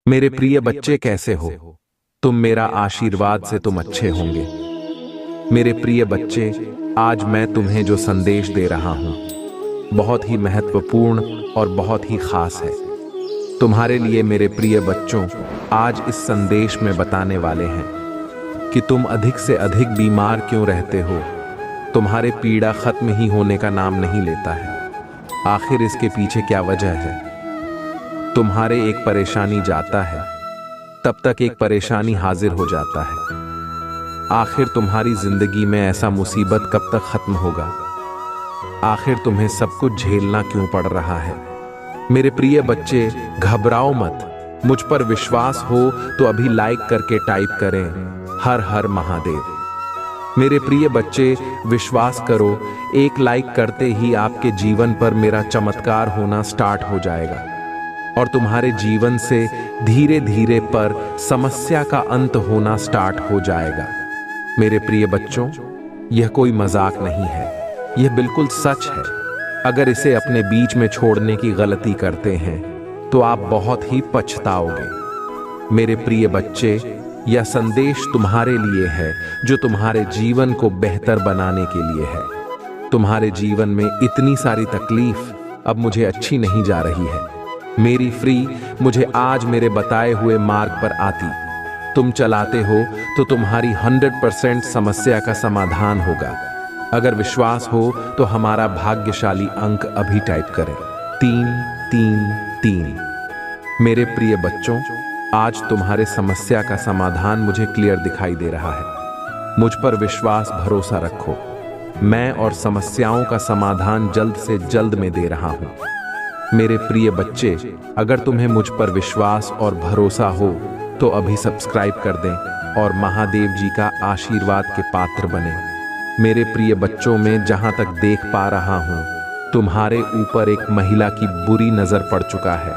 मेरे प्रिय बच्चे कैसे हो? तुम मेरा आशीर्वाद से तुम अच्छे होंगे। मेरे प्रिय बच्चे, आज मैं तुम्हें जो संदेश दे रहा हूं बहुत ही महत्वपूर्ण और बहुत ही खास है। तुम्हारे लिए मेरे प्रिय बच्चों, आज इस संदेश में बताने वाले हैं कि तुम अधिक से अधिक बीमार क्यों रहते हो। तुम्हारे पीड़ा खत्म ही होने का नाम नहीं लेता है। आखिर इसके पीछे क्या वजह है? तुम्हारे एक परेशानी जाता है, तब तक एक परेशानी हाजिर हो जाता है। आखिर तुम्हारी जिंदगी में ऐसा मुसीबत कब तक खत्म होगा? आखिर तुम्हें सब कुछ झेलना क्यों पड़ रहा है? मेरे प्रिय बच्चे, घबराओ मत। मुझ पर विश्वास हो तो अभी लाइक करके टाइप करें, हर हर महादेव। मेरे प्रिय बच्चे, विश्वास करो, एक लाइक करते ही आपके जीवन पर मेरा चमत्कार होना स्टार्ट हो जाएगा और तुम्हारे जीवन से धीरे धीरे पर समस्या का अंत होना स्टार्ट हो जाएगा। मेरे प्रिय बच्चों, यह कोई मजाक नहीं है, यह बिल्कुल सच है। अगर इसे अपने बीच में छोड़ने की गलती करते हैं तो आप बहुत ही पछताओगे। मेरे प्रिय बच्चे, यह संदेश तुम्हारे लिए है जो तुम्हारे जीवन को बेहतर बनाने के लिए है। तुम्हारे जीवन में इतनी सारी तकलीफ अब मुझे अच्छी नहीं जा रही है। मेरी फ्री मुझे आज मेरे बताए हुए मार्ग पर आती। तुम चलाते हो तो तुम्हारी 100% समस्या का समाधान होगा। अगर विश्वास हो तो हमारा भाग्यशाली अंक अभी टाइप करें, 333। मेरे प्रिय बच्चों, आज तुम्हारे समस्या का समाधान मुझे क्लियर दिखाई दे रहा है। मुझ पर विश्वास भरोसा रखो। मैं और समस्याओं का समाधान जल्द से जल्द में दे रहा हूं। मेरे प्रिय बच्चे, अगर तुम्हें मुझ पर विश्वास और भरोसा हो तो अभी सब्सक्राइब कर दें और महादेव जी का आशीर्वाद के पात्र बने। मेरे प्रिय बच्चों, में जहां तक देख पा रहा हूं, तुम्हारे ऊपर एक महिला की बुरी नजर पड़ चुका है।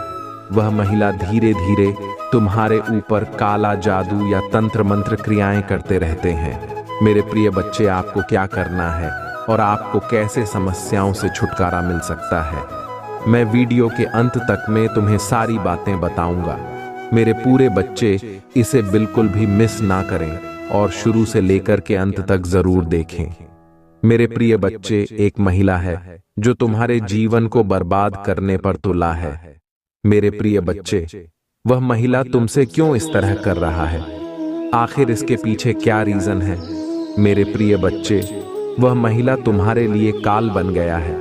वह महिला धीरे धीरे तुम्हारे ऊपर काला जादू या तंत्र मंत्र क्रियाएं करते रहते हैं। मेरे प्रिय बच्चे, आपको क्या करना है और आपको कैसे समस्याओं से छुटकारा मिल सकता है, मैं वीडियो के अंत तक में तुम्हें सारी बातें बताऊंगा। मेरे पूरे बच्चे, इसे बिल्कुल भी मिस ना करें और शुरू से लेकर के अंत तक जरूर देखें। मेरे प्रिय बच्चे, एक महिला है जो तुम्हारे जीवन को बर्बाद करने पर तुला है। मेरे प्रिय बच्चे, वह महिला तुमसे क्यों इस तरह कर रहा है? आखिर इसके पीछे क्या रीजन है? मेरे प्रिय बच्चे, वह महिला तुम्हारे लिए काल बन गया है।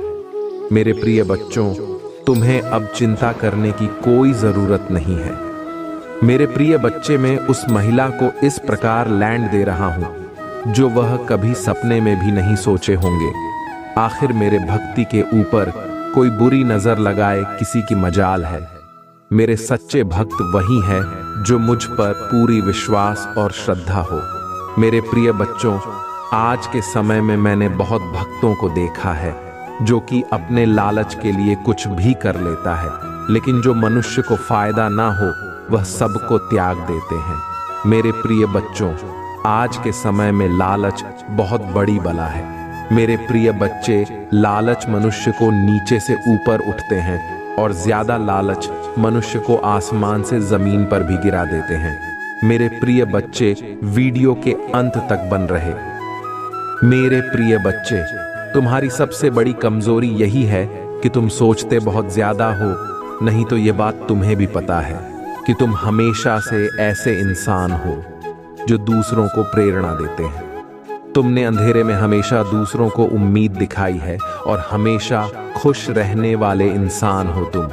मेरे प्रिय बच्चों, तुम्हें अब चिंता करने की कोई जरूरत नहीं है। मेरे प्रिय बच्चे, मैं उस महिला को इस प्रकार लैंड दे रहा हूं जो वह कभी सपने में भी नहीं सोचे होंगे। आखिर मेरे भक्ति के ऊपर कोई बुरी नजर लगाए किसी की मजाल है। मेरे सच्चे भक्त वही हैं जो मुझ पर पूरी विश्वास और श्रद्धा हो। मेरे प्रिय बच्चों, आज के समय में मैंने बहुत भक्तों को देखा है जो कि अपने लालच के लिए कुछ भी कर लेता है, लेकिन जो मनुष्य को फायदा ना हो वह सबको त्याग देते हैं। मेरे प्रिय बच्चों, आज के समय में लालच बहुत बड़ी बला है। मेरे प्रिय बच्चे, लालच मनुष्य को नीचे से ऊपर उठते हैं और ज्यादा लालच मनुष्य को आसमान से जमीन पर भी गिरा देते हैं। मेरे प्रिय बच्चे, वीडियो के अंत तक बन रहे। मेरे प्रिय बच्चे, तुम्हारी सबसे बड़ी कमजोरी यही है कि तुम सोचते बहुत ज्यादा हो। नहीं तो ये बात तुम्हें भी पता है कि तुम हमेशा से ऐसे इंसान हो जो दूसरों को प्रेरणा देते हैं। तुमने अंधेरे में हमेशा दूसरों को उम्मीद दिखाई है और हमेशा खुश रहने वाले इंसान हो तुम।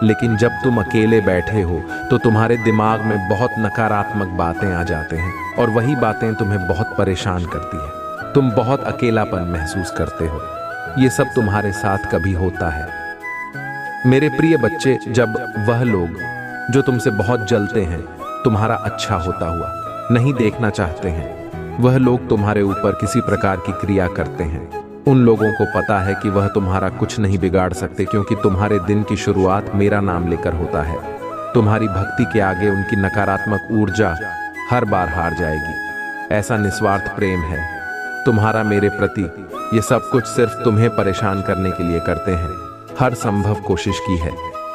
लेकिन जब तुम अकेले बैठे हो तो तुम्हारे दिमाग में बहुत नकारात्मक बातें आ जाते हैं और वही बातें तुम्हें बहुत परेशान करती है। तुम बहुत अकेलापन महसूस करते हो। ये सब तुम्हारे साथ कभी होता है। मेरे प्रिय बच्चे, जब वह लोग जो तुमसे बहुत जलते हैं, तुम्हारा अच्छा होता हुआ नहीं देखना चाहते हैं, वह लोग तुम्हारे ऊपर किसी प्रकार की क्रिया करते हैं, उन लोगों को पता है कि वह तुम्हारा कुछ नहीं बिगाड़ सकते, क्योंकि तुम्हारे दिन की शुरुआत मेरा नाम लेकर होता है। तुम्हारी भक्ति के आगे उनकी नकारात्मक ऊर्जा हर बार हार जाएगी। ऐसा निस्वार्थ प्रेम है तुम्हारा मेरे प्रति। ये सब कुछ सिर्फ तुम्हें परेशान करने के लिए करते हैं। हर संभव कोशिश की है।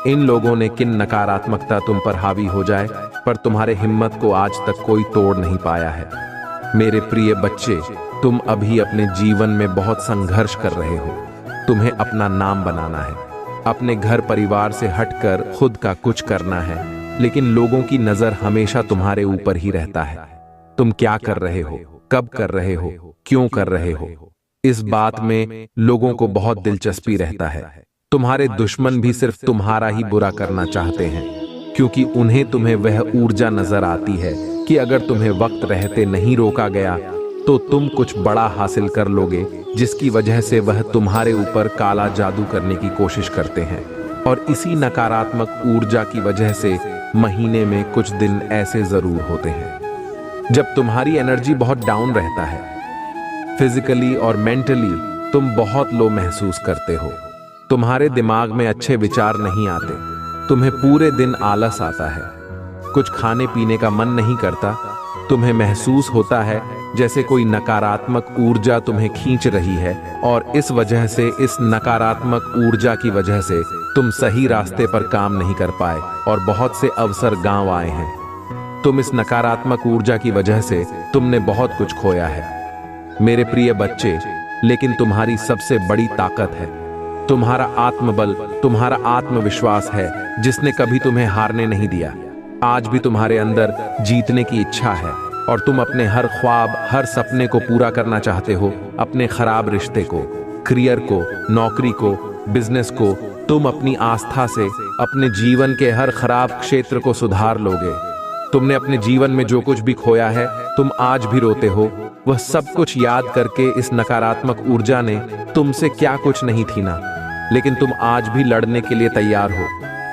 इन लोगों ने किन नकारात्मकता तुम पर हावी हो जाए पर तुम्हारे हिम्मत को आज तक कोई तोड़ नहीं पाया है। मेरे प्रिय बच्चे, तुम अभी अपने जीवन में बहुत संघर्ष कर रहे हो। तुम्हें अपना नाम बनाना है, अपने घर परिवार से हटकर खुद का कुछ करना है, लेकिन लोगों की नजर हमेशा तुम्हारे ऊपर ही रहता है। तुम क्या कर रहे हो, कब कर रहे हो, क्यों कर रहे हो, इस बात में लोगों को बहुत दिलचस्पी रहता है। तुम्हारे दुश्मन भी सिर्फ तुम्हारा ही बुरा करना चाहते हैं, क्योंकि उन्हें तुम्हें वह ऊर्जा नजर आती है कि अगर तुम्हें वक्त रहते नहीं रोका गया तो तुम कुछ बड़ा हासिल कर लोगे, जिसकी वजह से वह तुम्हारे ऊपर काला जादू करने की कोशिश करते हैं। और इसी नकारात्मक ऊर्जा की वजह से महीने में कुछ दिन ऐसे जरूर होते हैं जब तुम्हारी एनर्जी बहुत डाउन रहता है। फिजिकली और मेंटली तुम बहुत लो महसूस करते हो। तुम्हारे दिमाग में अच्छे विचार नहीं आते, तुम्हें पूरे दिन आलस आता है, कुछ खाने पीने का मन नहीं करता। तुम्हें महसूस होता है जैसे कोई नकारात्मक ऊर्जा तुम्हें खींच रही है, और इस वजह से, इस नकारात्मक ऊर्जा की वजह से तुम सही रास्ते पर काम नहीं कर पाए और बहुत से अवसर गांव आए हैं। तुम इस नकारात्मक ऊर्जा की वजह से तुमने बहुत कुछ खोया है मेरे प्रिय बच्चे, लेकिन तुम्हारी सबसे बड़ी ताकत है तुम्हारा आत्मबल, तुम्हारा आत्मविश्वास है, जिसने कभी तुम्हें हारने नहीं दिया। आज भी तुम्हारे अंदर जीतने की इच्छा है और तुम अपने हर ख्वाब, हर सपने को पूरा करना चाहते हो। अपने खराब रिश्ते को, करियर को, नौकरी को, बिजनेस को, तुम अपनी आस्था से अपने जीवन के हर खराब क्षेत्र को सुधार लोगे। तुमने अपने जीवन में जो कुछ भी खोया है, तुम आज भी रोते हो। वह सब कुछ याद करके इस नकारात्मक ऊर्जा ने तुमसे क्या कुछ नहीं छीना, लेकिन तुम आज भी लड़ने के लिए तैयार हो।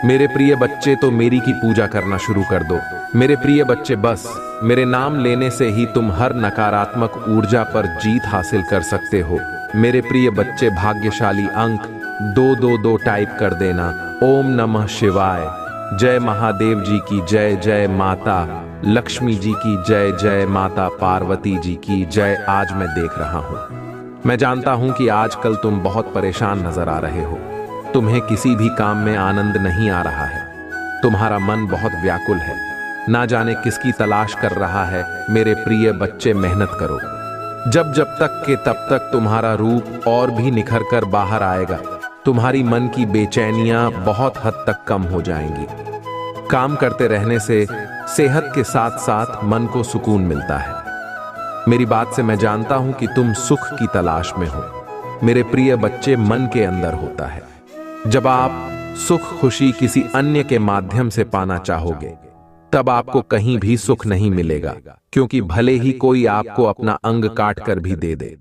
मेरे प्रिय बच्चे, तो मेरी की पूजा करना शुरू कर दो। मेरे प्रिय बच्चे, बस मेरे नाम लेने से ही तुम हर नकारात्मक ऊर्जा पर जीत हासिल कर सकते हो। मेरे प्रिय बच्चे, भाग्यशाली अंक 222 टाइप कर देना। ओम नमः शिवाय। जय महादेव जी की जय, जय माता लक्ष्मी जी की जय, जय माता पार्वती जी की जय। आज मैं देख रहा हूँ, मैं जानता हूं कि आजकल तुम बहुत परेशान नजर आ रहे हो। तुम्हें किसी भी काम में आनंद नहीं आ रहा है। तुम्हारा मन बहुत व्याकुल है, ना जाने किसकी तलाश कर रहा है। मेरे प्रिय बच्चे, मेहनत करो। जब तक के तब तक तुम्हारा रूप और भी निखर कर बाहर आएगा। तुम्हारी मन की बेचैनियां बहुत हद तक कम हो जाएंगी। काम करते रहने से सेहत के साथ साथ मन को सुकून मिलता है। मेरी बात से मैं जानता हूं कि तुम सुख की तलाश में हो। मेरे प्रिय बच्चे, मन के अंदर होता है। जब आप सुख, खुशी किसी अन्य के माध्यम से पाना चाहोगे, तब आपको कहीं भी सुख नहीं मिलेगा, क्योंकि भले ही कोई आपको अपना अंग काट कर भी दे दे,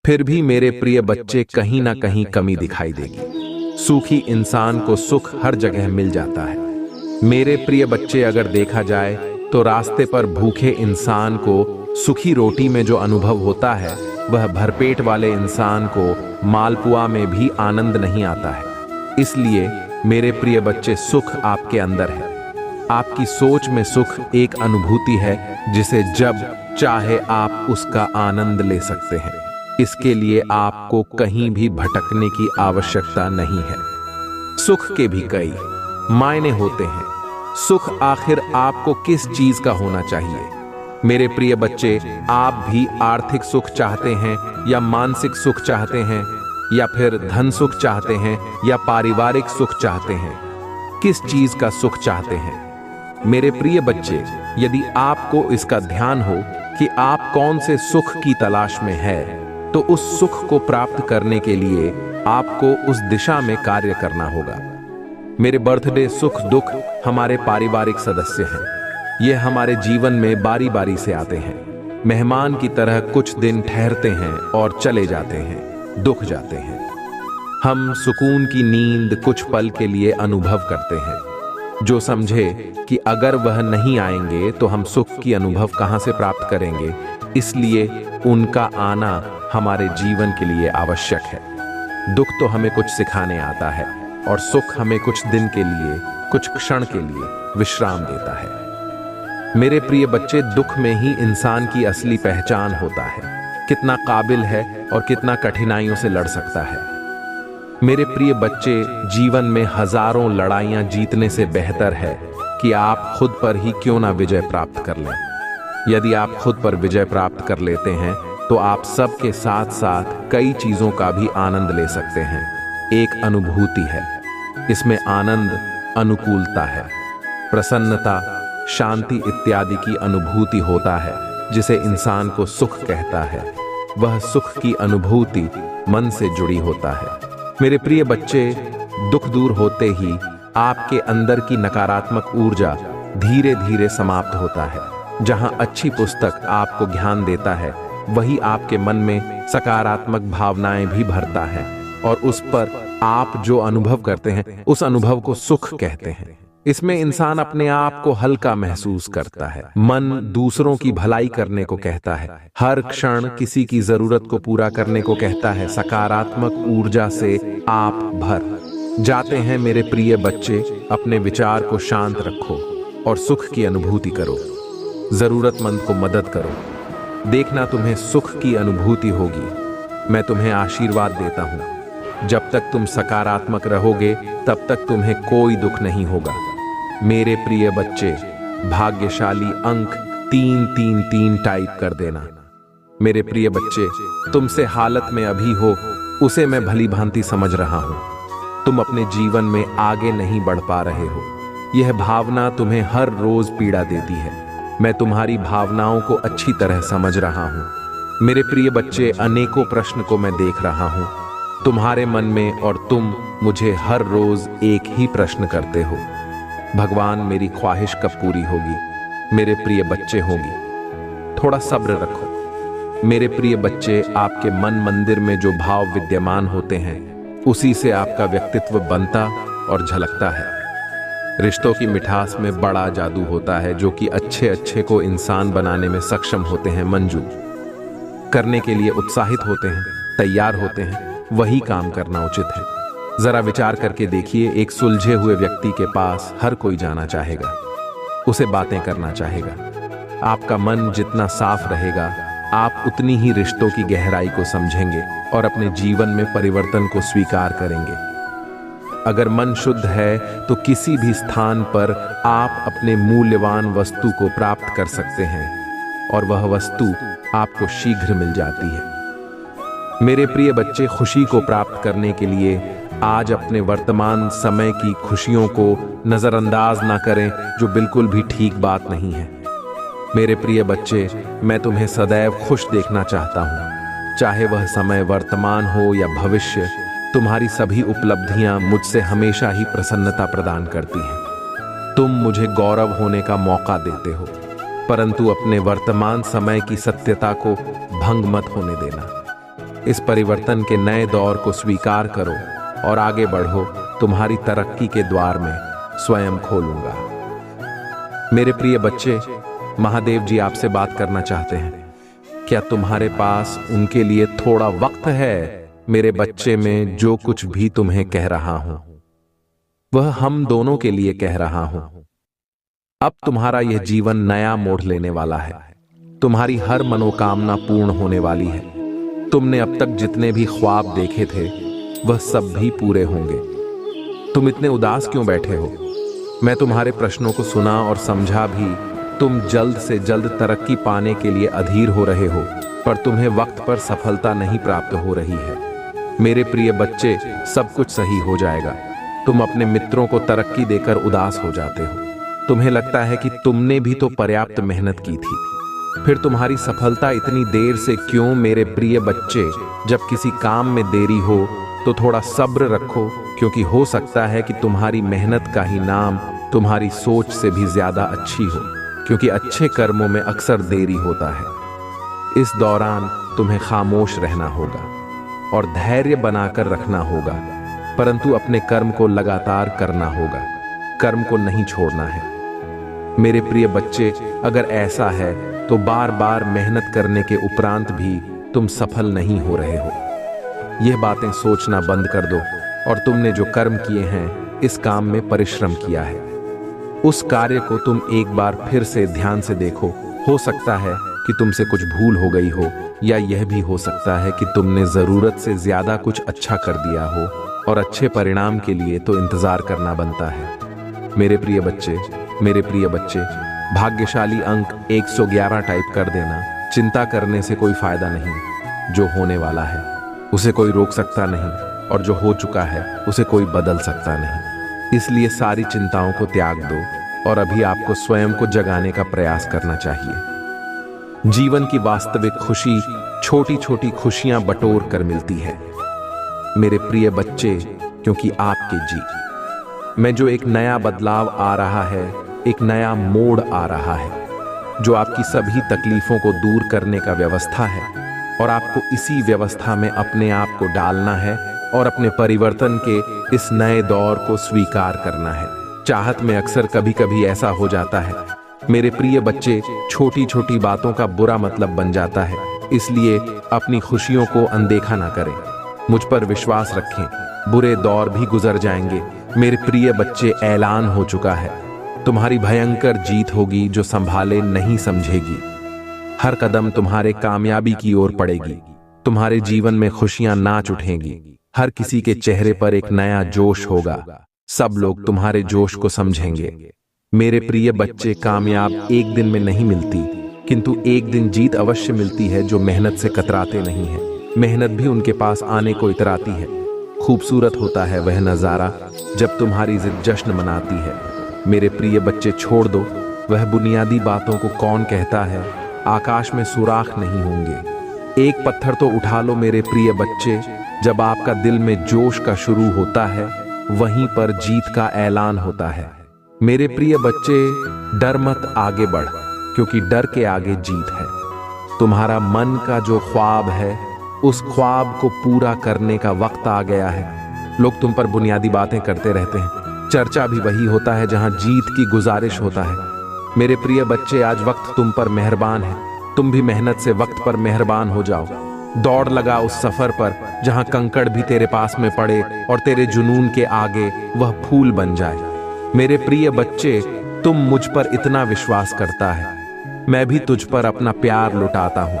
फिर भी मेरे प्रिय बच्चे कहीं ना कहीं कमी दिखाई देगी। सुखी इंसान को सुख हर जगह मिल जाता है। मेरे प्रिय बच्चे, अगर देखा जाए तो रास्ते पर भूखे इंसान को सुखी रोटी में जो अनुभव होता है, वह भरपेट वाले इंसान को मालपुआ में भी आनंद नहीं आता है। इसलिए मेरे प्रिय बच्चे, सुख आपके अंदर है। आपकी सोच में सुख एक अनुभूति है, जिसे जब चाहे आप उसका आनंद ले सकते हैं। इसके लिए आपको कहीं भी भटकने की आवश्यकता नहीं है। सुख के भी कई मायने होते हैं। सुख आखिर आपको किस चीज का होना चाहिए? मेरे प्रिय बच्चे, आप भी आर्थिक सुख चाहते हैं, या मानसिक सुख चाहते हैं, या फिर धन सुख चाहते हैं, या पारिवारिक सुख चाहते हैं? किस चीज का सुख चाहते हैं? मेरे प्रिय बच्चे, यदि आपको इसका ध्यान हो कि आप कौन से सुख की तलाश में है, तो उस सुख को प्राप्त करने के लिए आपको उस दिशा में कार्य करना होगा। मेरे बर्थडे, सुख दुख हमारे पारिवारिक सदस्य हैं। ये हमारे जीवन में बारी बारी से आते हैं। मेहमान की तरह कुछ दिन ठहरते हैं और चले जाते हैं, दुख जाते हैं। हम सुकून की नींद कुछ पल के लिए अनुभव करते हैं, जो समझे कि अगर वह नहीं आएंगे तो हम सुख की अनुभव कहां से प्राप्त करेंगे। इसलिए उनका आना हमारे जीवन के लिए आवश्यक है। दुख तो हमें कुछ सिखाने आता है, और सुख हमें कुछ दिन के लिए, कुछ क्षण के लिए विश्राम देता है। मेरे प्रिय बच्चे, दुख में ही इंसान की असली पहचान होता है, कितना काबिल है और कितना कठिनाइयों से लड़ सकता है। मेरे प्रिय बच्चे, जीवन में हजारों लड़ाइयां जीतने से बेहतर है कि आप खुद पर ही क्यों ना विजय प्राप्त कर लें। यदि आप खुद पर विजय प्राप्त कर लेते हैं तो आप सबके साथ साथ कई चीजों का भी आनंद ले सकते हैं। एक अनुभूति है, इसमें आनंद, अनुकूलता है, प्रसन्नता, शांति इत्यादि की अनुभूति होता है, जिसे इंसान को सुख कहता है। वह सुख की अनुभूति मन से जुड़ी होता है। मेरे प्रिय बच्चे, दुख दूर होते ही आपके अंदर की नकारात्मक ऊर्जा धीरे धीरे समाप्त होता है। जहां अच्छी पुस्तक आपको ज्ञान देता है, वही आपके मन में सकारात्मक भावनाएं भी भरता है, और उस पर आप जो अनुभव करते हैं उस अनुभव को सुख कहते हैं। इसमें इंसान अपने आप को हल्का महसूस करता है। मन दूसरों की भलाई करने को कहता है, हर क्षण किसी की जरूरत को पूरा करने को कहता है। सकारात्मक ऊर्जा से आप भर जाते हैं। मेरे प्रिय बच्चे, अपने विचार को शांत रखो और सुख की अनुभूति करो। जरूरतमंद को मदद करो, देखना तुम्हें सुख की अनुभूति होगी। मैं तुम्हें आशीर्वाद देता हूं, जब तक तुम सकारात्मक रहोगे तब तक तुम्हें कोई दुख नहीं होगा। मेरे प्रिय बच्चे, भाग्यशाली अंक 333 टाइप कर देना। मेरे प्रिय बच्चे, तुमसे हालत में अभी हो उसे मैं भली भांति समझ रहा हूं। तुम अपने जीवन में आगे नहीं बढ़ पा रहे हो। यह भावना तुम्हें हर रोज पीड़ा देती है। मैं तुम्हारी भावनाओं को अच्छी तरह समझ रहा हूं। मेरे प्रिय बच्चे, अनेकों प्रश्न को मैं देख रहा हूं तुम्हारे मन में, और तुम मुझे हर रोज एक ही प्रश्न करते हो, भगवान मेरी ख्वाहिश कब पूरी होगी। मेरे प्रिय बच्चे, होगी। थोड़ा सब्र रखो। मेरे प्रिय बच्चे, आपके मन मंदिर में जो भाव विद्यमान होते हैं उसी से आपका व्यक्तित्व बनता और झलकता है। रिश्तों की मिठास में बड़ा जादू होता है, जो कि अच्छे अच्छे को इंसान बनाने में सक्षम होते हैं। मंजू करने के लिए उत्साहित होते हैं, तैयार होते हैं, वही काम करना उचित है। जरा विचार करके देखिए, एक सुलझे हुए व्यक्ति के पास हर कोई जाना चाहेगा, उसे बातें करना चाहेगा। आपका मन जितना साफ रहेगा, आप उतनी ही रिश्तों की गहराई को समझेंगे और अपने जीवन में परिवर्तन को स्वीकार करेंगे। अगर मन शुद्ध है तो किसी भी स्थान पर आप अपने मूल्यवान वस्तु को प्राप्त कर सकते हैं, और वह वस्तु आपको शीघ्र मिल जाती है। मेरे प्रिय बच्चे, खुशी को प्राप्त करने के लिए आज अपने वर्तमान समय की खुशियों को नजरअंदाज ना करें, जो बिल्कुल भी ठीक बात नहीं है। मेरे प्रिय बच्चे, मैं तुम्हें सदैव खुश देखना चाहता हूं। चाहे वह समय वर्तमान हो या भविष्य, तुम्हारी सभी उपलब्धियां मुझसे हमेशा ही प्रसन्नता प्रदान करती हैं। तुम मुझे गौरव होने का मौका देते हो, परंतु अपने वर्तमान समय की सत्यता को भंग मत होने देना। इस परिवर्तन के नए दौर को स्वीकार करो और आगे बढ़ो। तुम्हारी तरक्की के द्वार में स्वयं खोलूंगा। मेरे प्रिय बच्चे, महादेव जी आपसे बात करना चाहते हैं। क्या तुम्हारे पास उनके लिए थोड़ा वक्त है? मेरे बच्चे, में जो कुछ भी तुम्हें कह रहा हूं वह हम दोनों के लिए कह रहा हूं। अब तुम्हारा यह जीवन नया मोड़ लेने वाला है। तुम्हारी हर मनोकामना पूर्ण होने वाली है। तुमने अब तक जितने भी ख्वाब देखे थे वह सब भी पूरे होंगे। तुम इतने उदास क्यों बैठे हो? मैं तुम्हारे प्रश्नों को सुना और समझा भी। तुम जल्द से जल्द तरक्की पाने के लिए अधीर हो रहे हो, पर तुम्हें वक्त पर सफलता नहीं प्राप्त हो रही है। मेरे प्रिय बच्चे, सब कुछ सही हो जाएगा। तुम अपने मित्रों को तरक्की देकर उदास हो जाते हो। तुम्हें लगता है कि तुमने भी तो पर्याप्त मेहनत की थी, फिर तुम्हारी सफलता इतनी देर से क्यों? मेरे प्रिय बच्चे, जब किसी काम में देरी हो तो थोड़ा सब्र रखो, क्योंकि हो सकता है कि तुम्हारी मेहनत का ही नाम तुम्हारी सोच से भी ज्यादा अच्छी हो, क्योंकि अच्छे कर्मों में अक्सर देरी होता है। इस दौरान तुम्हें खामोश रहना होगा और धैर्य बनाकर रखना होगा, परंतु अपने कर्म को लगातार करना होगा। कर्म को नहीं छोड़ना है। मेरे प्रिय बच्चे, अगर ऐसा है तो बार बार मेहनत करने के उपरांत भी तुम सफल नहीं हो रहे हो। यह बातें सोचना बंद कर दो और तुमने जो कर्म किए हैं, इस काम में परिश्रम किया है, उस कार्य को तुम एक बार फिर से ध्यान से देखो। हो सकता है कि तुमसे कुछ भूल हो गई हो, या यह भी हो सकता है कि तुमने जरूरत से ज्यादा कुछ अच्छा कर दिया हो, और अच्छे परिणाम के लिए तो इंतजार करना बनता है। मेरे प्रिय बच्चे, मेरे प्रिय बच्चे, भाग्यशाली अंक 111 टाइप कर देना। चिंता करने से कोई फायदा नहीं। जो होने वाला है उसे कोई रोक सकता नहीं, और जो हो चुका है उसे कोई बदल सकता नहीं। इसलिए सारी चिंताओं को त्याग दो और अभी आपको स्वयं को जगाने का प्रयास करना चाहिए। जीवन की वास्तविक खुशी छोटी छोटी खुशियां बटोर कर मिलती है मेरे प्रिय बच्चे, क्योंकि आपके जी में जो एक नया बदलाव आ रहा है, एक नया मोड़ आ रहा है, जो आपकी सभी तकलीफों को दूर करने का व्यवस्था है, और आपको इसी व्यवस्था में अपने आप को डालना है और अपने परिवर्तन के इस नए दौर को स्वीकार करना है। चाहत में अक्सर कभी कभी ऐसा हो जाता है मेरे प्रिय बच्चे, छोटी छोटी बातों का बुरा मतलब बन जाता है। इसलिए अपनी खुशियों को अनदेखा ना करें। मुझ पर विश्वास रखें, बुरे दौर भी गुजर जाएंगे। मेरे प्रिय बच्चे, ऐलान हो चुका है, तुम्हारी भयंकर जीत होगी जो संभाले नहीं समझेगी। हर कदम तुम्हारे कामयाबी की ओर पड़ेगी। तुम्हारे जीवन में खुशियां नाच उठेंगी। हर किसी के चेहरे पर एक नया जोश होगा। सब लोग तुम्हारे जोश को समझेंगे। मेरे प्रिय बच्चे, कामयाब एक दिन में नहीं मिलती, किंतु एक दिन जीत अवश्य मिलती है जो मेहनत से कतराते नहीं है। मेहनत भी उनके पास आने को इतराती है। खूबसूरत होता है वह नजारा जब तुम्हारी जिद जश्न मनाती है। मेरे प्रिय बच्चे, छोड़ दो वह बुनियादी बातों को। कौन कहता है आकाश में सुराख नहीं होंगे। एक पत्थर तो उठा लो मेरे प्रिय बच्चे। जब आपका दिल में जोश का शुरू होता है, वहीं पर जीत का ऐलान होता है। मेरे प्रिय बच्चे, डर मत, आगे बढ़, क्योंकि डर के आगे जीत है। तुम्हारा मन का जो ख्वाब है, उस ख्वाब को पूरा करने का वक्त आ गया है। लोग तुम पर बुनियादी बातें करते रहते हैं। चर्चा भी वही होता है जहां जीत की गुजारिश होता है। मेरे प्रिय बच्चे, आज वक्त तुम पर मेहरबान है। तुम भी मेहनत से वक्त पर मेहरबान हो जाओ। दौड़ लगा उस सफर पर जहां कंकड़ भी तेरे पास में पड़े और तेरे जुनून के आगे वह फूल बन जाए। मेरे प्रिय बच्चे, तुम मुझ पर इतना विश्वास करता है, मैं भी तुझ पर अपना प्यार लुटाता हूं।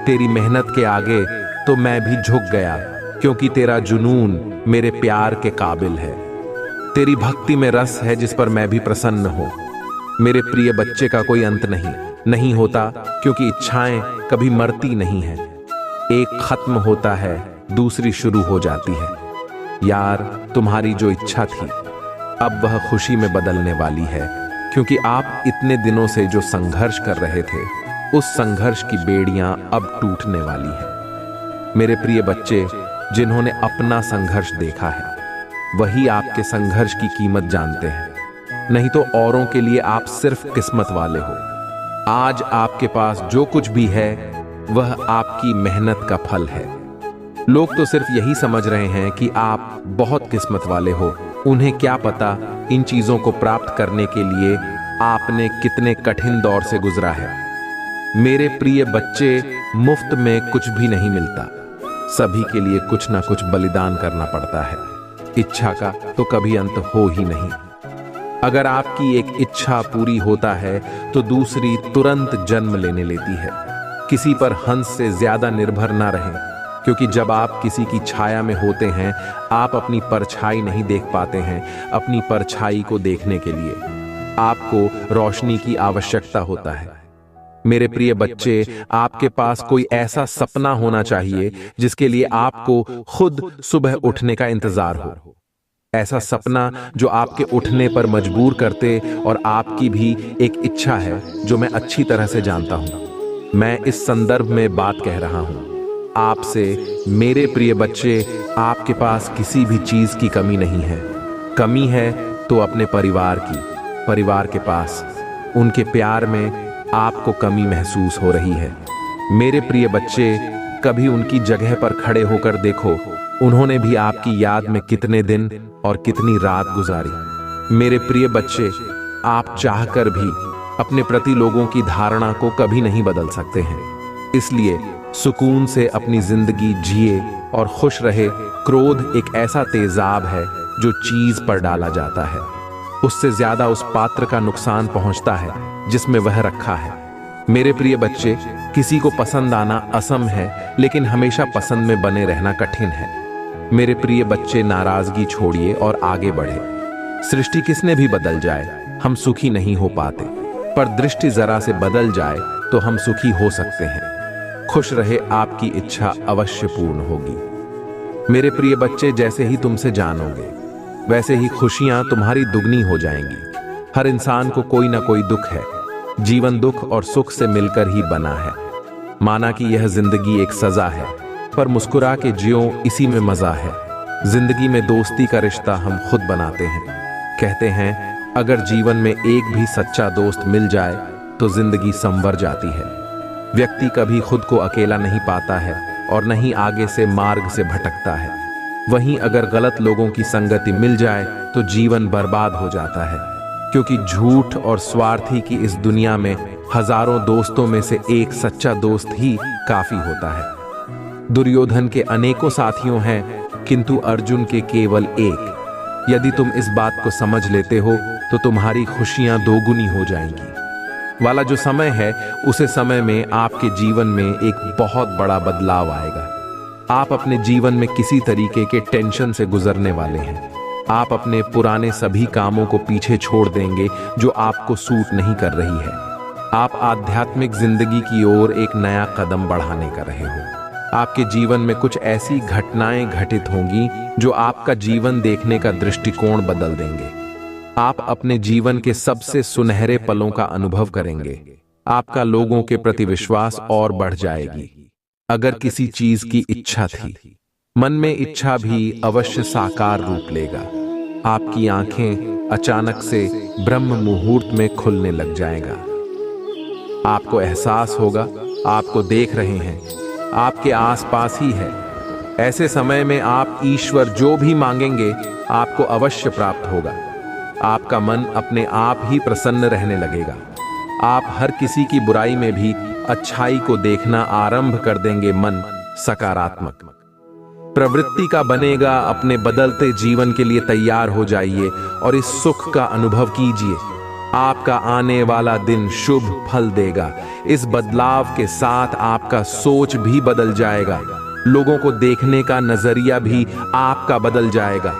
तेरी मेहनत के आगे तो मैं भी झुक गया, क्योंकि तेरा जुनून मेरे प्यार के काबिल है। तेरी भक्ति में रस है जिस पर मैं भी प्रसन्न हूं। मेरे प्रिय बच्चे, का कोई अंत नहीं होता, क्योंकि इच्छाएं कभी मरती नहीं है। एक खत्म होता है, दूसरी शुरू हो जाती है। यार, तुम्हारी जो इच्छा थी अब वह खुशी में बदलने वाली है, क्योंकि आप इतने दिनों से जो संघर्ष कर रहे थे, उस संघर्ष की बेड़ियां अब टूटने वाली है। मेरे प्रिय बच्चे, जिन्होंने अपना संघर्ष देखा है, वही आपके संघर्ष की कीमत जानते हैं। नहीं तो औरों के लिए आप सिर्फ किस्मत वाले हो। आज आपके पास जो कुछ भी है, वह आपकी मेहनत का फल है। लोग तो सिर्फ यही समझ रहे हैं कि आप बहुत किस्मत वाले हो। उन्हें क्या पता इन चीजों को प्राप्त करने के लिए आपने कितने कठिन दौर से गुजरा है। मेरे प्रिय बच्चे, मुफ्त में कुछ भी नहीं मिलता। सभी के लिए कुछ ना कुछ बलिदान करना पड़ता है। इच्छा का तो कभी अंत हो ही नहीं। अगर आपकी एक इच्छा पूरी होता है तो दूसरी तुरंत जन्म लेने लेती है। किसी पर हंस से ज्यादा निर्भर ना रहें, क्योंकि जब आप किसी की छाया में होते हैं, आप अपनी परछाई नहीं देख पाते हैं। अपनी परछाई को देखने के लिए आपको रोशनी की आवश्यकता होता है। मेरे प्रिय बच्चे, आपके पास कोई ऐसा सपना होना चाहिए जिसके लिए आपको खुद सुबह उठने का इंतजार हो। ऐसा सपना जो आपके उठने पर मजबूर करते, और आपकी भी एक इच्छा है जो मैं अच्छी तरह से जानता हूं। मैं इस संदर्भ में बात कह रहा हूं आपसे। मेरे प्रिय बच्चे, आपके पास किसी भी चीज की कमी नहीं है। कमी है तो अपने परिवार की। परिवार के पास उनके प्यार में आपको कमी महसूस हो रही है। मेरे प्रिय बच्चे, कभी उनकी जगह पर खड़े होकर देखो। उन्होंने भी आपकी याद में कितने दिन और कितनी रात गुजारी। मेरे प्रिय बच्चे, आप चाहकर भी अपने प्रति लोगों की धारणा को कभी नहीं बदल सकते हैं। इसलिए सुकून से अपनी जिंदगी जिए और खुश रहे। क्रोध एक ऐसा तेजाब है जो चीज पर डाला जाता है, उससे ज्यादा उस पात्र का नुकसान पहुंचता है जिसमें वह रखा है। मेरे प्रिय बच्चे, किसी को पसंद आना असम है, लेकिन हमेशा पसंद में बने रहना कठिन है। मेरे प्रिय बच्चे, नाराजगी छोड़िए और आगे बढ़े। सृष्टि किसने भी बदल जाए, हम सुखी नहीं हो पाते, पर दृष्टि जरा से बदल जाए तो हम सुखी हो सकते हैं। खुश रहे, आपकी इच्छा अवश्य पूर्ण होगी। मेरे प्रिय बच्चे, जैसे ही तुमसे जानोगे वैसे ही खुशियां तुम्हारी दुगनी हो जाएंगी। हर इंसान को कोई ना कोई दुख है। जीवन दुख और सुख से मिलकर ही बना है। माना कि यह जिंदगी एक सजा है, पर मुस्कुरा के जियो, इसी में मजा है। जिंदगी में दोस्ती का रिश्ता हम खुद बनाते हैं। कहते हैं अगर जीवन में एक भी सच्चा दोस्त मिल जाए तो जिंदगी संवर जाती है। व्यक्ति कभी खुद को अकेला नहीं पाता है और न ही आगे से मार्ग से भटकता है। वहीं अगर गलत लोगों की संगति मिल जाए तो जीवन बर्बाद हो जाता है, क्योंकि झूठ और स्वार्थी की इस दुनिया में हजारों दोस्तों में से एक सच्चा दोस्त ही काफी होता है। दुर्योधन के अनेकों साथियों हैं, किंतु अर्जुन के केवल एक। यदि तुम इस बात को समझ लेते हो तो तुम्हारी खुशियां दोगुनी हो जाएंगी। वाला जो समय है, उसे समय में आपके जीवन में एक बहुत बड़ा बदलाव आएगा। आप अपने जीवन में किसी तरीके के टेंशन से गुजरने वाले हैं। आप अपने पुराने सभी कामों को पीछे छोड़ देंगे जो आपको सूट नहीं कर रही है। आप आध्यात्मिक जिंदगी की ओर एक नया कदम बढ़ाने कर रहे हो। आपके जीवन में कुछ ऐसी घटनाएं घटित होंगी जो आपका जीवन देखने का दृष्टिकोण बदल देंगे। आप अपने जीवन के सबसे सुनहरे पलों का अनुभव करेंगे। आपका लोगों के प्रति विश्वास और बढ़ जाएगी। अगर किसी चीज की इच्छा थी, मन में इच्छा भी अवश्य साकार रूप लेगा। आपकी आंखें अचानक से ब्रह्म मुहूर्त में खुलने लग जाएगा। आपको एहसास होगा आपको देख रहे हैं, आपके आसपास ही है। ऐसे समय में आप ईश्वर जो भी मांगेंगे आपको अवश्य प्राप्त होगा। आपका मन अपने आप ही प्रसन्न रहने लगेगा। आप हर किसी की बुराई में भी अच्छाई को देखना आरंभ कर देंगे। मन सकारात्मक प्रवृत्ति का बनेगा। अपने बदलते जीवन के लिए तैयार हो जाइए और इस सुख का अनुभव कीजिए। आपका आने वाला दिन शुभ फल देगा। इस बदलाव के साथ आपका सोच भी बदल जाएगा। लोगों को देखने का नजरिया भी आपका बदल जाएगा।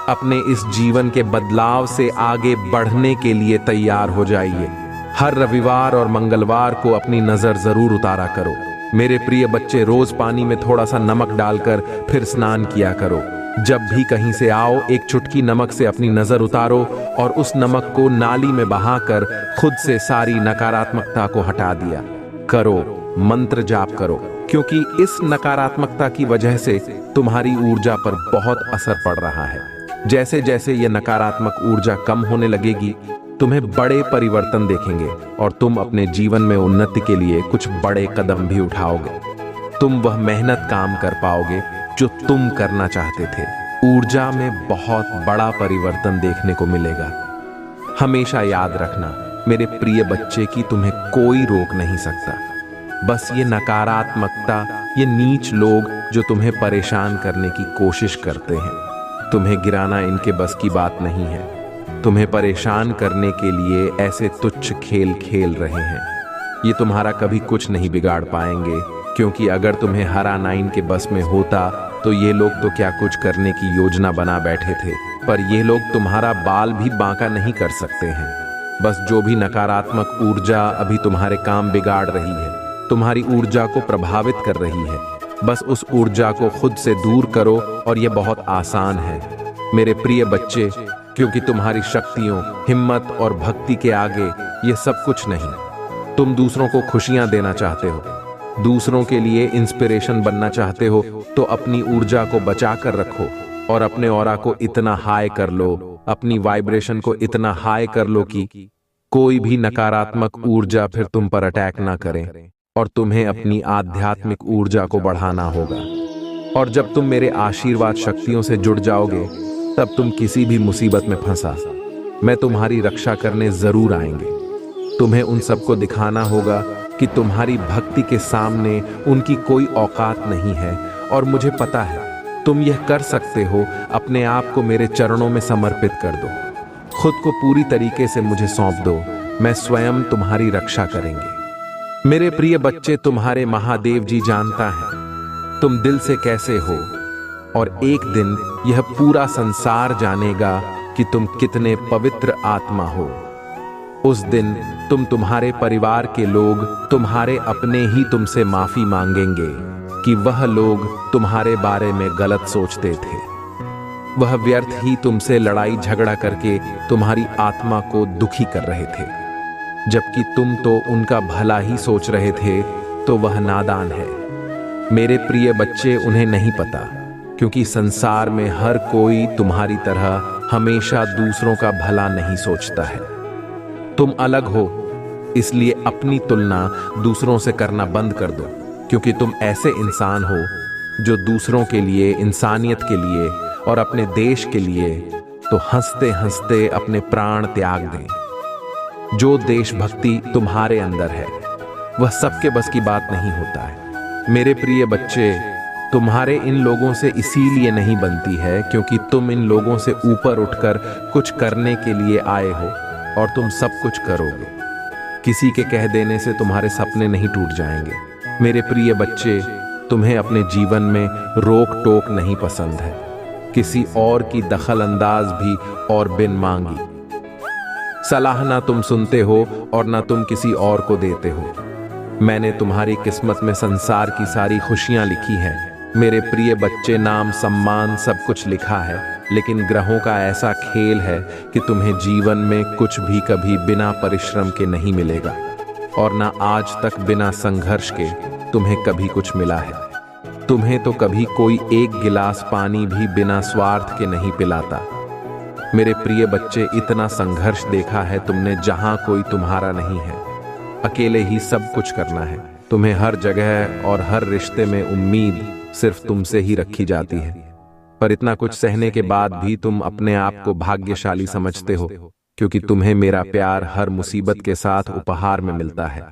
अपने इस जीवन के बदलाव से आगे बढ़ने के लिए तैयार हो जाइए। हर रविवार और मंगलवार को अपनी नजर जरूर उतारा करो। मेरे प्रिय बच्चे, रोज पानी में थोड़ा सा नमक डालकर फिर स्नान किया करो। जब भी कहीं से आओ, एक चुटकी नमक से अपनी नजर उतारो और उस नमक को नाली में बहाकर खुद से सारी नकारात्मकता को हटा दिया करो। मंत्र जाप करो, क्योंकि इस नकारात्मकता की वजह से तुम्हारी ऊर्जा पर बहुत असर पड़ रहा है। जैसे जैसे यह नकारात्मक ऊर्जा कम होने लगेगी, तुम्हें बड़े परिवर्तन देखेंगे और तुम अपने जीवन में उन्नति के लिए कुछ बड़े कदम भी उठाओगे। तुम वह मेहनत काम कर पाओगे जो तुम करना चाहते थे। ऊर्जा में बहुत बड़ा परिवर्तन देखने को मिलेगा। हमेशा याद रखना मेरे प्रिय बच्चे कि तुम्हें कोई रोक नहीं सकता। बस ये नकारात्मकता, ये नीच लोग जो तुम्हें परेशान करने की कोशिश करते हैं। तुम्हें गिराना इनके बस की बात नहीं है। तुम्हें परेशान करने के लिए ऐसे तुच्छ खेल खेल रहे हैं। ये तुम्हारा कभी कुछ नहीं बिगाड़ पाएंगे, क्योंकि अगर तुम्हें हराना इनके बस में होता तो ये लोग तो क्या कुछ करने की योजना बना बैठे थे। पर ये लोग तुम्हारा बाल भी बांका नहीं कर सकते हैं। बस जो भी नकारात्मक ऊर्जा अभी तुम्हारे काम बिगाड़ रही है, तुम्हारी ऊर्जा को प्रभावित कर रही है, बस उस ऊर्जा को खुद से दूर करो और यह बहुत आसान है मेरे प्रिय बच्चे, क्योंकि तुम्हारी शक्तियों, हिम्मत और भक्ति के आगे ये सब कुछ नहीं। तुम दूसरों को खुशियां देना चाहते हो, दूसरों के लिए इंस्पिरेशन बनना चाहते हो, तो अपनी ऊर्जा को बचा कर रखो और अपने ऑरा को इतना हाई कर लो, अपनी वाइब्रेशन को इतना हाई कर लो कि कोई भी नकारात्मक ऊर्जा फिर तुम पर अटैक ना करे। और तुम्हें अपनी आध्यात्मिक ऊर्जा को बढ़ाना होगा। और जब तुम मेरे आशीर्वाद शक्तियों से जुड़ जाओगे, तब तुम किसी भी मुसीबत में फंसा, मैं तुम्हारी रक्षा करने जरूर आएंगे। तुम्हें उन सबको दिखाना होगा कि तुम्हारी भक्ति के सामने उनकी कोई औकात नहीं है। और मुझे पता है तुम यह कर सकते हो। अपने आप को मेरे चरणों में समर्पित कर दो, खुद को पूरी तरीके से मुझे सौंप दो। मैं स्वयं तुम्हारी रक्षा करेंगे। मेरे प्रिय बच्चे, तुम्हारे महादेव जी जानता है तुम दिल से कैसे हो, और एक दिन यह पूरा संसार जानेगा कि तुम कितने पवित्र आत्मा हो। उस दिन तुम्हारे परिवार के लोग, तुम्हारे अपने ही तुमसे माफी मांगेंगे कि वह लोग तुम्हारे बारे में गलत सोचते थे। वह व्यर्थ ही तुमसे लड़ाई झगड़ा करके तुम्हारी आत्मा को दुखी कर रहे थे, जबकि तुम तो उनका भला ही सोच रहे थे। तो वह नादान है। मेरे प्रिय बच्चे, उन्हें नहीं पता, क्योंकि संसार में हर कोई तुम्हारी तरह हमेशा दूसरों का भला नहीं सोचता है। तुम अलग हो, इसलिए अपनी तुलना दूसरों से करना बंद कर दो, क्योंकि तुम ऐसे इंसान हो जो दूसरों के लिए, इंसानियत के लिए और अपने देश के लिए तो हंसते हंसते अपने प्राण त्याग दें। जो देशभक्ति तुम्हारे अंदर है वह सबके बस की बात नहीं होता है। मेरे प्रिय बच्चे, तुम्हारे इन लोगों से इसीलिए नहीं बनती है क्योंकि तुम इन लोगों से ऊपर उठकर कुछ करने के लिए आए हो और तुम सब कुछ करोगे। किसी के कह देने से तुम्हारे सपने नहीं टूट जाएंगे। मेरे प्रिय बच्चे, तुम्हें अपने जीवन में रोक टोक नहीं पसंद है, किसी और की दखल अंदाज भी और बिन मांगी। सलाह ना तुम सुनते हो और ना तुम किसी और को देते हो। मैंने तुम्हारी किस्मत में संसार की सारी खुशियां लिखी हैं। मेरे प्रिय बच्चे, नाम सम्मान सब कुछ लिखा है, लेकिन ग्रहों का ऐसा खेल है कि तुम्हें जीवन में कुछ भी कभी बिना परिश्रम के नहीं मिलेगा, और ना आज तक बिना संघर्ष के तुम्हें कभी कुछ मिला है। तुम्हें तो कभी कोई एक गिलास पानी भी बिना स्वार्थ के नहीं पिलाता। मेरे प्रिय बच्चे, इतना संघर्ष देखा है तुमने जहां कोई तुम्हारा नहीं है। अकेले ही सब कुछ करना है। तुम्हें हर जगह और हर रिश्ते में उम्मीद सिर्फ तुमसे ही रखी जाती है, पर इतना कुछ सहने के बाद भी तुम अपने आप को भाग्यशाली समझते हो, क्योंकि तुम्हें मेरा प्यार हर मुसीबत के साथ उपहार में मिलता है।